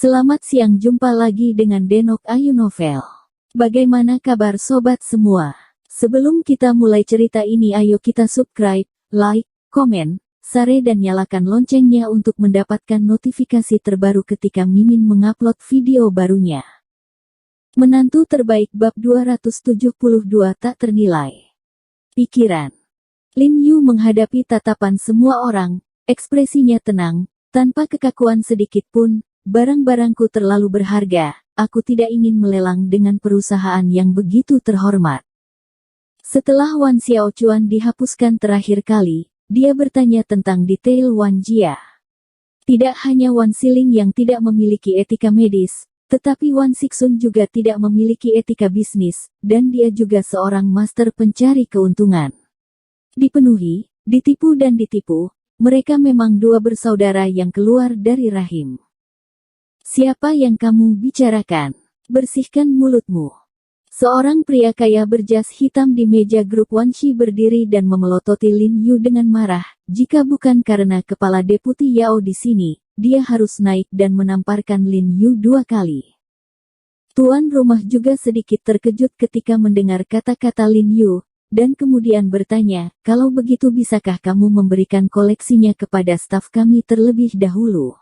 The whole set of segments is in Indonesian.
Selamat siang, jumpa lagi dengan Denok Ayu Novel. Bagaimana kabar sobat semua? Sebelum kita mulai cerita ini, ayo kita subscribe, like, komen, share dan nyalakan loncengnya untuk mendapatkan notifikasi terbaru ketika Mimin mengupload video barunya. Menantu terbaik bab 272 tak ternilai. Pikiran. Lin Yu menghadapi tatapan semua orang, ekspresinya tenang, tanpa kekakuan sedikit pun. Barang-barangku terlalu berharga, aku tidak ingin melelang dengan perusahaan yang begitu terhormat. Setelah Wan Xiaochuan dihapuskan terakhir kali, dia bertanya tentang detail Wan Jia. Tidak hanya Wan Siling yang tidak memiliki etika medis, tetapi Wan Sixun juga tidak memiliki etika bisnis, dan dia juga seorang master pencari keuntungan. Dipenuhi, ditipu dan ditipu, mereka memang dua bersaudara yang keluar dari rahim. Siapa yang kamu bicarakan? Bersihkan mulutmu. Seorang pria kaya berjas hitam di meja grup Wanshi berdiri dan memelototi Lin Yu dengan marah. Jika bukan karena kepala deputi Yao di sini, dia harus naik dan menamparkan Lin Yu 2 kali. Tuan rumah juga sedikit terkejut ketika mendengar kata-kata Lin Yu, dan kemudian bertanya, kalau begitu bisakah kamu memberikan koleksinya kepada staf kami terlebih dahulu?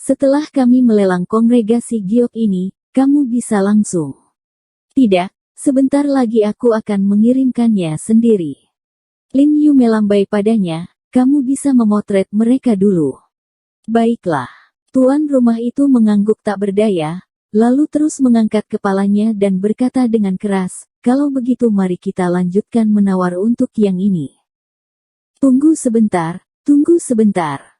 Setelah kami melelang kongregasi giok ini, kamu bisa langsung. Tidak, sebentar lagi aku akan mengirimkannya sendiri. Lin Yu melambai padanya, kamu bisa memotret mereka dulu. Baiklah. Tuan rumah itu mengangguk tak berdaya, lalu terus mengangkat kepalanya dan berkata dengan keras, kalau begitu mari kita lanjutkan menawar untuk yang ini. Tunggu sebentar, tunggu sebentar.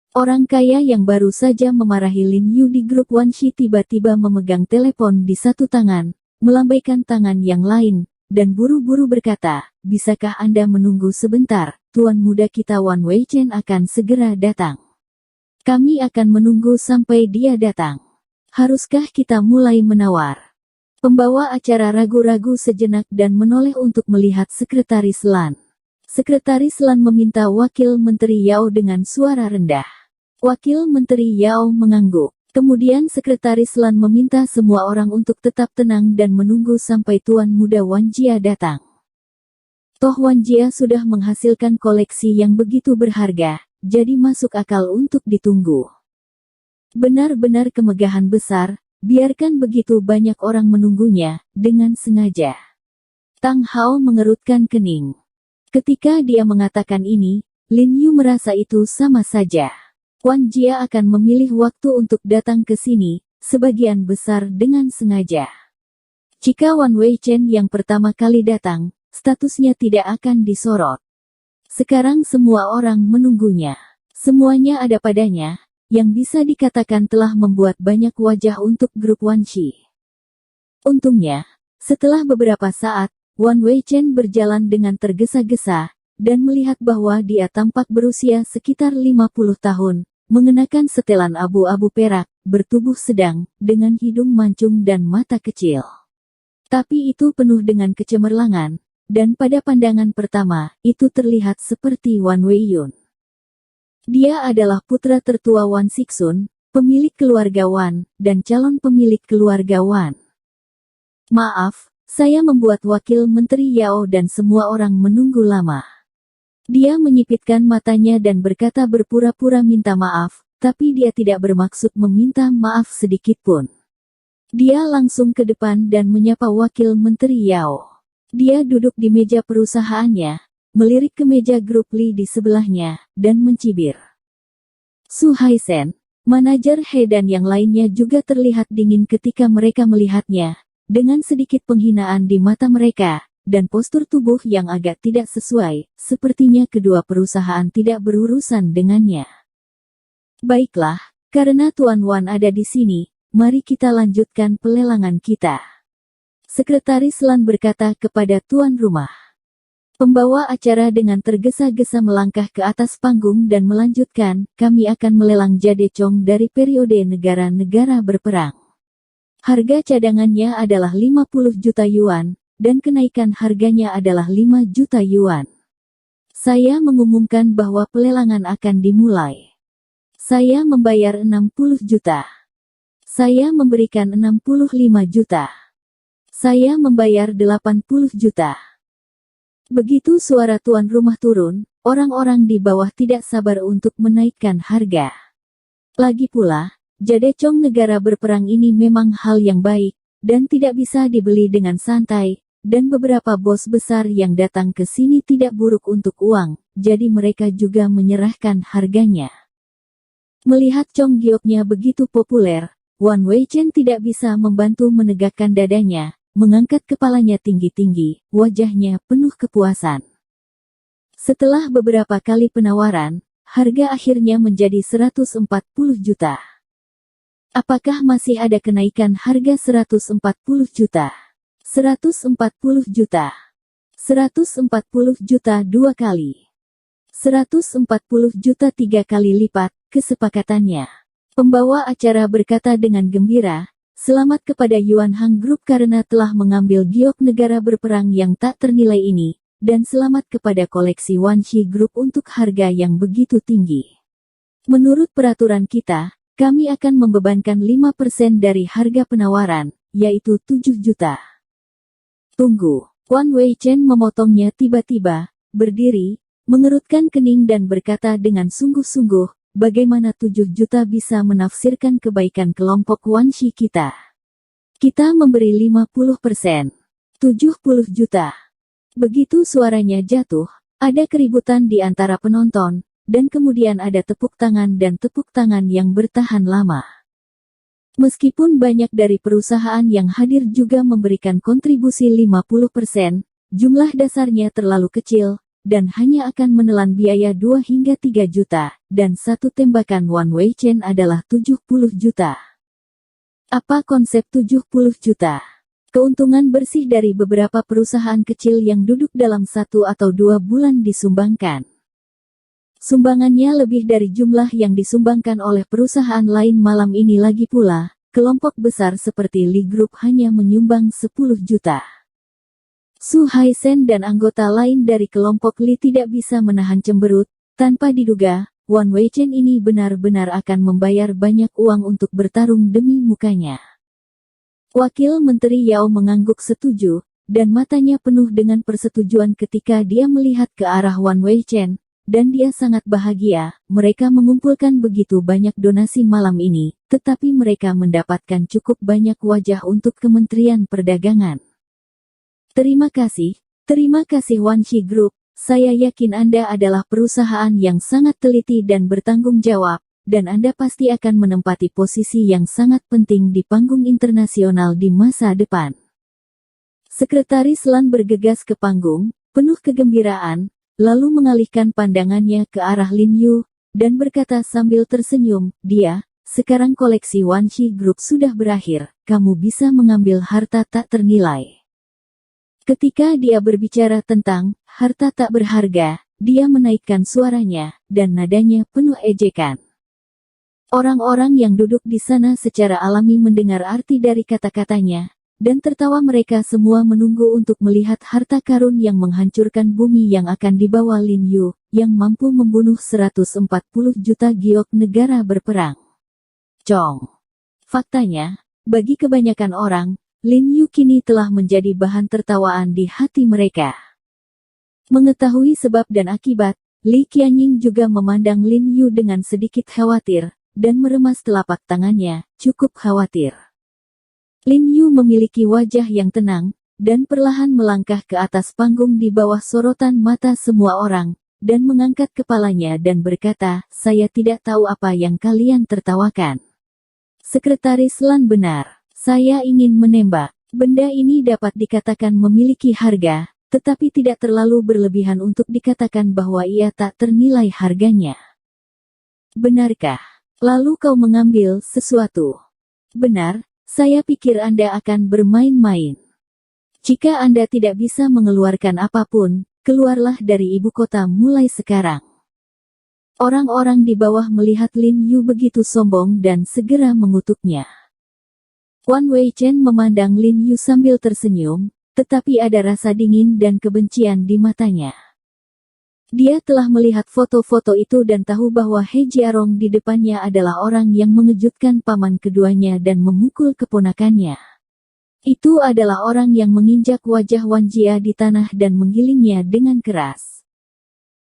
Orang kaya yang baru saja memarahi Lin Yu di grup Wanshi tiba-tiba memegang telepon di satu tangan, melambaikan tangan yang lain, dan buru-buru berkata, bisakah Anda menunggu sebentar, tuan muda kita Wan Weichen akan segera datang. Kami akan menunggu sampai dia datang. Haruskah kita mulai menawar? Pembawa acara ragu-ragu sejenak dan menoleh untuk melihat Sekretaris Lan. Sekretaris Lan meminta Wakil Menteri Yao dengan suara rendah. Wakil Menteri Yao mengangguk. Kemudian Sekretaris Lan meminta semua orang untuk tetap tenang dan menunggu sampai Tuan Muda Wan Jia datang. Toh Wan Jia sudah menghasilkan koleksi yang begitu berharga, jadi masuk akal untuk ditunggu. Benar-benar kemegahan besar, biarkan begitu banyak orang menunggunya, dengan sengaja. Tang Hao mengerutkan kening. Ketika dia mengatakan ini, Lin Yu merasa itu sama saja. Wan Jia akan memilih waktu untuk datang ke sini, sebagian besar dengan sengaja. Jika Wan Weichen yang pertama kali datang, statusnya tidak akan disorot. Sekarang semua orang menunggunya. Semuanya ada padanya, yang bisa dikatakan telah membuat banyak wajah untuk grup Wanshi. Untungnya, setelah beberapa saat, Wan Weichen berjalan dengan tergesa-gesa, dan melihat bahwa dia tampak berusia sekitar 50 tahun, mengenakan setelan abu-abu perak, bertubuh sedang, dengan hidung mancung dan mata kecil. Tapi itu penuh dengan kecemerlangan, dan pada pandangan pertama, itu terlihat seperti Wan Weiyun. Dia adalah putra tertua Wan Sixun, pemilik keluarga Wan, dan calon pemilik keluarga Wan. Maaf, saya membuat Wakil Menteri Yao dan semua orang menunggu lama. Dia menyipitkan matanya dan berkata berpura-pura minta maaf, tapi dia tidak bermaksud meminta maaf sedikitpun. Dia langsung ke depan dan menyapa Wakil Menteri Yao. Dia duduk di meja perusahaannya, melirik ke meja grup Li di sebelahnya, dan mencibir. Su Haisen, manajer He dan yang lainnya juga terlihat dingin ketika mereka melihatnya, dengan sedikit penghinaan di mata mereka, dan postur tubuh yang agak tidak sesuai, sepertinya kedua perusahaan tidak berurusan dengannya. Baiklah, karena Tuan Wan ada di sini, mari kita lanjutkan pelelangan kita. Sekretaris Lan berkata kepada tuan rumah. Pembawa acara dengan tergesa-gesa melangkah ke atas panggung dan melanjutkan, kami akan melelang Jadechong dari periode negara-negara berperang. Harga cadangannya adalah 50 juta yuan, dan kenaikan harganya adalah 5 juta yuan. Saya mengumumkan bahwa pelelangan akan dimulai. Saya membayar 60 juta. Saya memberikan 65 juta. Saya membayar 80 juta. Begitu suara tuan rumah turun, orang-orang di bawah tidak sabar untuk menaikkan harga. Lagi pula, jadecong negara berperang ini memang hal yang baik, dan tidak bisa dibeli dengan santai, dan beberapa bos besar yang datang ke sini tidak buruk untuk uang, jadi mereka juga menyerahkan harganya. Melihat Chong Gioknya begitu populer, Wan Weichen tidak bisa membantu menegakkan dadanya, mengangkat kepalanya tinggi-tinggi, wajahnya penuh kepuasan. Setelah beberapa kali penawaran, harga akhirnya menjadi 140 juta. Apakah masih ada kenaikan harga 140 juta? 140 juta. 140 juta 2 kali. 140 juta 3 kali lipat, kesepakatannya. Pembawa acara berkata dengan gembira, selamat kepada Yuan Hang Group karena telah mengambil giok negara berperang yang tak ternilai ini, dan selamat kepada koleksi Wanshi Group untuk harga yang begitu tinggi. Menurut peraturan kita, kami akan membebankan 5% dari harga penawaran, yaitu 7 juta. Tunggu, Wan Weichen memotongnya tiba-tiba, berdiri, mengerutkan kening dan berkata dengan sungguh-sungguh, bagaimana 7 juta bisa menafsirkan kebaikan kelompok Wanshi kita? Kita memberi 50%. 70 juta. Begitu suaranya jatuh, ada keributan di antara penonton, dan kemudian ada tepuk tangan dan tepuk tangan yang bertahan lama. Meskipun banyak dari perusahaan yang hadir juga memberikan kontribusi 50%, jumlah dasarnya terlalu kecil, dan hanya akan menelan biaya 2 hingga 3 juta, dan satu tembakan Wan Weichen adalah 70 juta. Apa konsep 70 juta? Keuntungan bersih dari beberapa perusahaan kecil yang duduk dalam 1 atau 2 bulan disumbangkan. Sumbangannya lebih dari jumlah yang disumbangkan oleh perusahaan lain malam ini lagi pula, kelompok besar seperti Li Group hanya menyumbang 10 juta. Su Haisen dan anggota lain dari kelompok Li tidak bisa menahan cemberut, tanpa diduga, Wan Weichen ini benar-benar akan membayar banyak uang untuk bertarung demi mukanya. Wakil Menteri Yao mengangguk setuju, dan matanya penuh dengan persetujuan ketika dia melihat ke arah Wan Weichen, dan dia sangat bahagia, mereka mengumpulkan begitu banyak donasi malam ini, tetapi mereka mendapatkan cukup banyak wajah untuk Kementerian Perdagangan. Terima kasih Wanshi Group, saya yakin Anda adalah perusahaan yang sangat teliti dan bertanggung jawab, dan Anda pasti akan menempati posisi yang sangat penting di panggung internasional di masa depan. Sekretaris Lan bergegas ke panggung, penuh kegembiraan, lalu mengalihkan pandangannya ke arah Lin Yu, dan berkata sambil tersenyum, sekarang koleksi Wanshi Group sudah berakhir, kamu bisa mengambil harta tak ternilai. Ketika dia berbicara tentang harta tak berharga, dia menaikkan suaranya, dan nadanya penuh ejekan. Orang-orang yang duduk di sana secara alami mendengar arti dari kata-katanya, dan tertawa mereka semua menunggu untuk melihat harta karun yang menghancurkan bumi yang akan dibawa Lin Yu, yang mampu membunuh 140 juta giok negara berperang. Faktanya, bagi kebanyakan orang, Lin Yu kini telah menjadi bahan tertawaan di hati mereka. Mengetahui sebab dan akibat, Li Qianying juga memandang Lin Yu dengan sedikit khawatir, dan meremas telapak tangannya, cukup khawatir. Lin Yu memiliki wajah yang tenang, dan perlahan melangkah ke atas panggung di bawah sorotan mata semua orang, dan mengangkat kepalanya dan berkata, saya tidak tahu apa yang kalian tertawakan. Sekretaris Lan benar. Saya ingin menembak. Benda ini dapat dikatakan memiliki harga, tetapi tidak terlalu berlebihan untuk dikatakan bahwa ia tak ternilai harganya. Benarkah? Lalu kau mengambil sesuatu? Benar, saya pikir Anda akan bermain-main. Jika Anda tidak bisa mengeluarkan apapun, keluarlah dari ibu kota mulai sekarang. Orang-orang di bawah melihat Lin Yu begitu sombong dan segera mengutuknya. Wan Weichen memandang Lin Yu sambil tersenyum, tetapi ada rasa dingin dan kebencian di matanya. Dia telah melihat foto-foto itu dan tahu bahwa He Jiarong di depannya adalah orang yang mengejutkan paman keduanya dan memukul keponakannya. Itu adalah orang yang menginjak wajah Wan Jia di tanah dan menggilingnya dengan keras.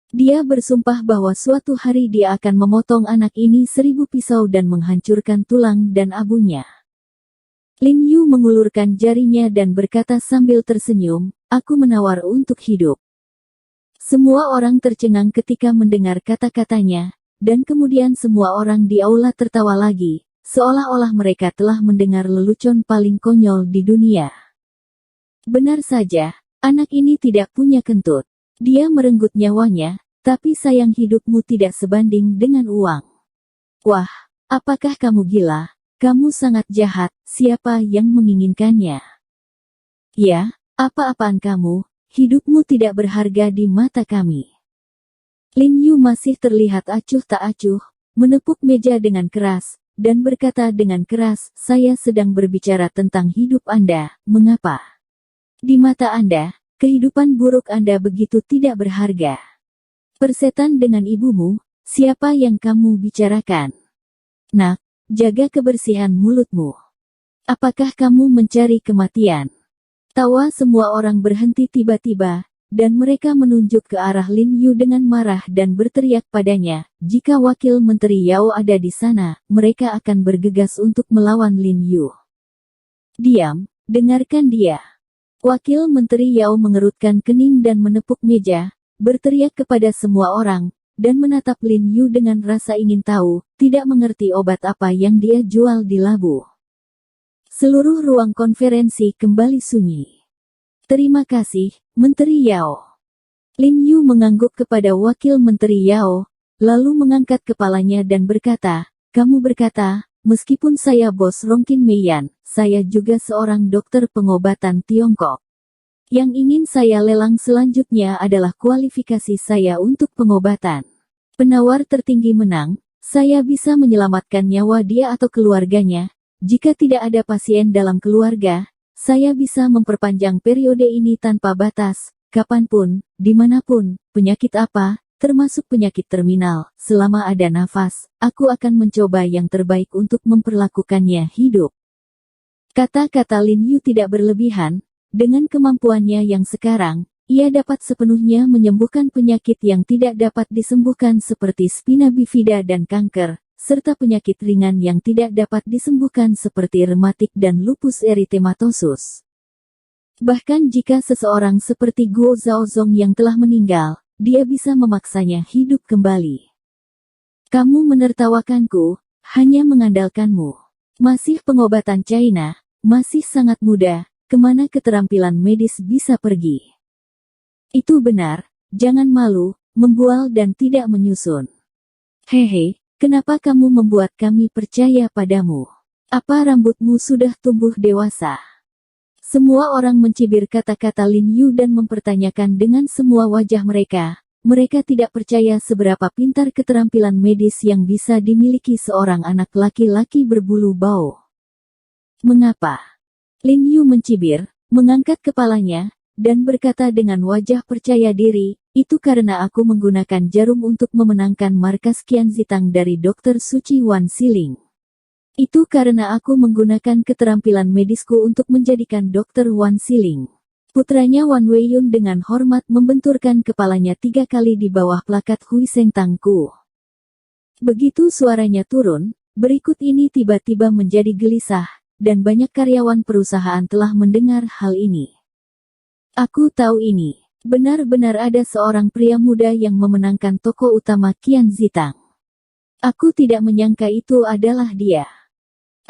Dia bersumpah bahwa suatu hari dia akan memotong anak ini 1000 pisau dan menghancurkan tulang dan abunya. Lin Yu mengulurkan jarinya dan berkata sambil tersenyum, "Aku menawar untuk hidup." Semua orang tercengang ketika mendengar kata-katanya, dan kemudian semua orang di aula tertawa lagi, seolah-olah mereka telah mendengar lelucon paling konyol di dunia. Benar saja, anak ini tidak punya kentut. Dia merenggut nyawanya, tapi sayang hidupmu tidak sebanding dengan uang. Wah, apakah kamu gila? Kamu sangat jahat, siapa yang menginginkannya? Ya, apa-apaan kamu? Hidupmu tidak berharga di mata kami. Lin Yu masih terlihat acuh tak acuh, menepuk meja dengan keras, dan berkata dengan keras, "Saya sedang berbicara tentang hidup Anda, mengapa? Di mata Anda, kehidupan buruk Anda begitu tidak berharga. Persetan dengan ibumu, siapa yang kamu bicarakan? Nak, jaga kebersihan mulutmu. Apakah kamu mencari kematian?" Tawa semua orang berhenti tiba-tiba, dan mereka menunjuk ke arah Lin Yu dengan marah dan berteriak padanya, "Jika Wakil Menteri Yao ada di sana, mereka akan bergegas untuk melawan Lin Yu." "Diam, dengarkan dia." Wakil Menteri Yao mengerutkan kening dan menepuk meja, berteriak kepada semua orang, dan menatap Lin Yu dengan rasa ingin tahu, tidak mengerti obat apa yang dia jual di labu. Seluruh ruang konferensi kembali sunyi. "Terima kasih, Menteri Yao." Lin Yu mengangguk kepada Wakil Menteri Yao, lalu mengangkat kepalanya dan berkata, "Kamu berkata, meskipun saya bos Rongqing Meiyan, saya juga seorang dokter pengobatan Tiongkok. Yang ingin saya lelang selanjutnya adalah kualifikasi saya untuk pengobatan. Penawar tertinggi menang, saya bisa menyelamatkan nyawa dia atau keluarganya. Jika tidak ada pasien dalam keluarga, saya bisa memperpanjang periode ini tanpa batas, kapanpun, dimanapun, penyakit apa, termasuk penyakit terminal, selama ada nafas, aku akan mencoba yang terbaik untuk memperlakukannya hidup." Kata-kata Lin Yu tidak berlebihan, dengan kemampuannya yang sekarang, ia dapat sepenuhnya menyembuhkan penyakit yang tidak dapat disembuhkan seperti spina bifida dan kanker, serta penyakit ringan yang tidak dapat disembuhkan seperti rematik dan lupus eritematosus. Bahkan jika seseorang seperti Guo Zhaozong yang telah meninggal, dia bisa memaksanya hidup kembali. "Kamu menertawakanku, hanya mengandalkanmu. Masih pengobatan China, masih sangat muda, kemana keterampilan medis bisa pergi?" "Itu benar, jangan malu, membual dan tidak menyusun. Hehe. Kenapa kamu membuat kami percaya padamu? Apa rambutmu sudah tumbuh dewasa?" Semua orang mencibir kata-kata Lin Yu dan mempertanyakan dengan semua wajah mereka. Mereka tidak percaya seberapa pintar keterampilan medis yang bisa dimiliki seorang anak laki-laki berbulu bau. "Mengapa?" Lin Yu mencibir, mengangkat kepalanya, dan berkata dengan wajah percaya diri, "Itu karena aku menggunakan jarum untuk memenangkan markas Qianzitang dari Dr. Suci Wan Siling. Itu karena aku menggunakan keterampilan medisku untuk menjadikan Dr. Wan Siling." Putranya Wan Weiyun dengan hormat membenturkan kepalanya 3 kali di bawah plakat Hui Seng Tangku. Begitu suaranya turun, berikut ini tiba-tiba menjadi gelisah, dan banyak karyawan perusahaan telah mendengar hal ini. "Aku tahu ini. Benar-benar ada seorang pria muda yang memenangkan toko utama Qianzitang. Aku tidak menyangka itu adalah dia.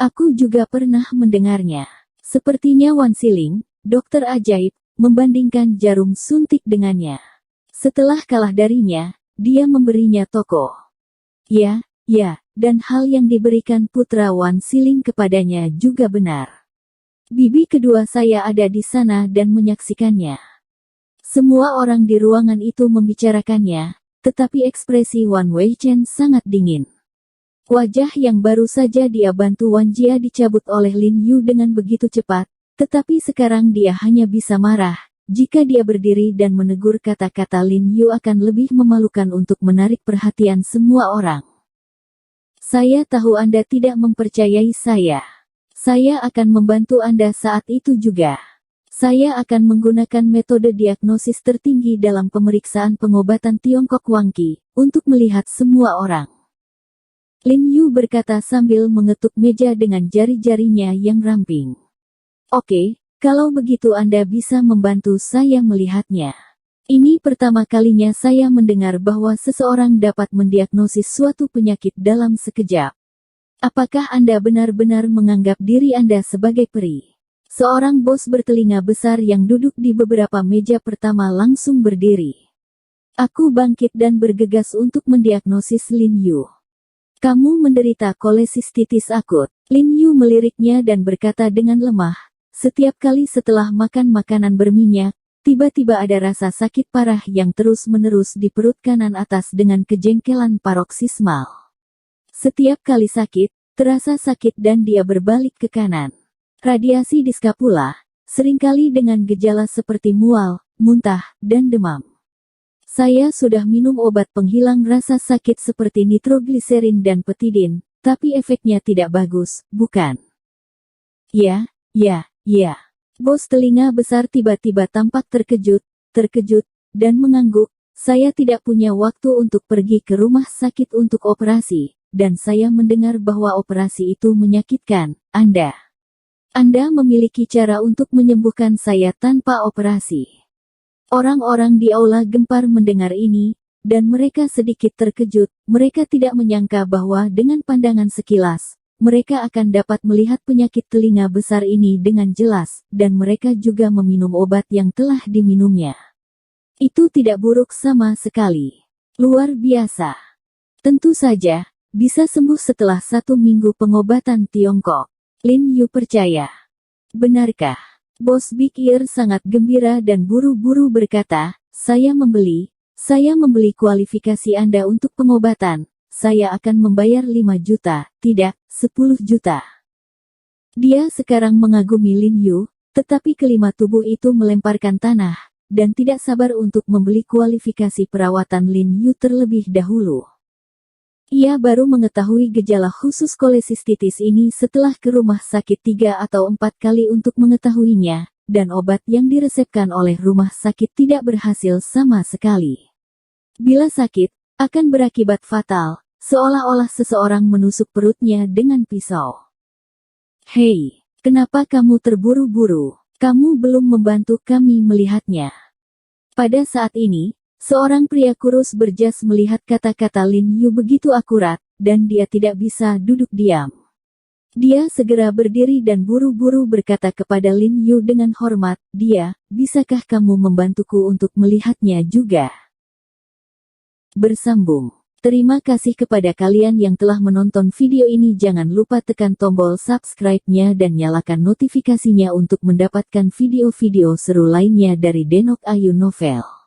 Aku juga pernah mendengarnya. Sepertinya Wan Siling, dokter ajaib, membandingkan jarum suntik dengannya. Setelah kalah darinya, dia memberinya toko. Ya, dan hal yang diberikan putra Wan Siling kepadanya juga benar. Bibi kedua saya ada di sana dan menyaksikannya." Semua orang di ruangan itu membicarakannya, tetapi ekspresi Wan Weichen sangat dingin. Wajah yang baru saja dia bantu Wan Jia dicabut oleh Lin Yu dengan begitu cepat, tetapi sekarang dia hanya bisa marah, jika dia berdiri dan menegur kata-kata Lin Yu akan lebih memalukan untuk menarik perhatian semua orang. Saya tahu Anda tidak mempercayai saya. Saya akan membantu Anda saat itu juga. Saya akan menggunakan metode diagnosis tertinggi dalam pemeriksaan pengobatan Tiongkok Wangqi, untuk melihat semua orang. Lin Yu berkata sambil mengetuk meja dengan jari-jarinya yang ramping. Oke. Kalau begitu Anda bisa membantu saya melihatnya. Ini pertama kalinya saya mendengar bahwa seseorang dapat mendiagnosis suatu penyakit dalam sekejap. Apakah Anda benar-benar menganggap diri Anda sebagai peri? Seorang bos bertelinga besar yang duduk di beberapa meja pertama langsung berdiri. Aku bangkit dan bergegas untuk mendiagnosis Lin Yu. Kamu menderita kolesistitis akut. Lin Yu meliriknya dan berkata dengan lemah. Setiap kali setelah makan makanan berminyak, tiba-tiba ada rasa sakit parah yang terus-menerus di perut kanan atas dengan kejengkelan paroksismal. Setiap kali sakit, terasa sakit dan dia berbalik ke kanan. Radiasi di skapula, seringkali dengan gejala seperti mual, muntah, dan demam. Saya sudah minum obat penghilang rasa sakit seperti nitrogliserin dan petidin, tapi efeknya tidak bagus, bukan? Ya. Bos telinga besar tiba-tiba tampak terkejut, dan mengangguk. Saya tidak punya waktu untuk pergi ke rumah sakit untuk operasi, dan saya mendengar bahwa operasi itu menyakitkan. Anda memiliki cara untuk menyembuhkan saya tanpa operasi. Orang-orang di aula gempar mendengar ini, dan mereka sedikit terkejut. Mereka tidak menyangka bahwa dengan pandangan sekilas, mereka akan dapat melihat penyakit telinga besar ini dengan jelas, dan mereka juga meminum obat yang telah diminumnya. Itu tidak buruk sama sekali. Luar biasa. Tentu saja, bisa sembuh setelah 1 minggu pengobatan Tiongkok. Lin Yu percaya. Benarkah? Bos Big Ear sangat gembira dan buru-buru berkata, saya membeli kualifikasi Anda untuk pengobatan. Saya akan membayar 5 juta, tidak, 10 juta. Dia sekarang mengagumi Lin Yu, tetapi kelima tubuh itu melemparkan tanah, dan tidak sabar untuk membeli kualifikasi perawatan Lin Yu terlebih dahulu. Ia baru mengetahui gejala khusus kolesistitis ini setelah ke rumah sakit 3 atau 4 kali untuk mengetahuinya, dan obat yang diresepkan oleh rumah sakit tidak berhasil sama sekali. Bila sakit, akan berakibat fatal, seolah-olah seseorang menusuk perutnya dengan pisau. Hei, kenapa kamu terburu-buru? Kamu belum membantu kami melihatnya. Pada saat ini, seorang pria kurus berjas melihat kata-kata Lin Yu begitu akurat, dan dia tidak bisa duduk diam. Dia segera berdiri dan buru-buru berkata kepada Lin Yu dengan hormat, bisakah kamu membantuku untuk melihatnya juga? Bersambung. Terima kasih kepada kalian yang telah menonton video ini. Jangan lupa tekan tombol subscribe-nya dan nyalakan notifikasinya untuk mendapatkan video-video seru lainnya dari Denok Ayu Novel.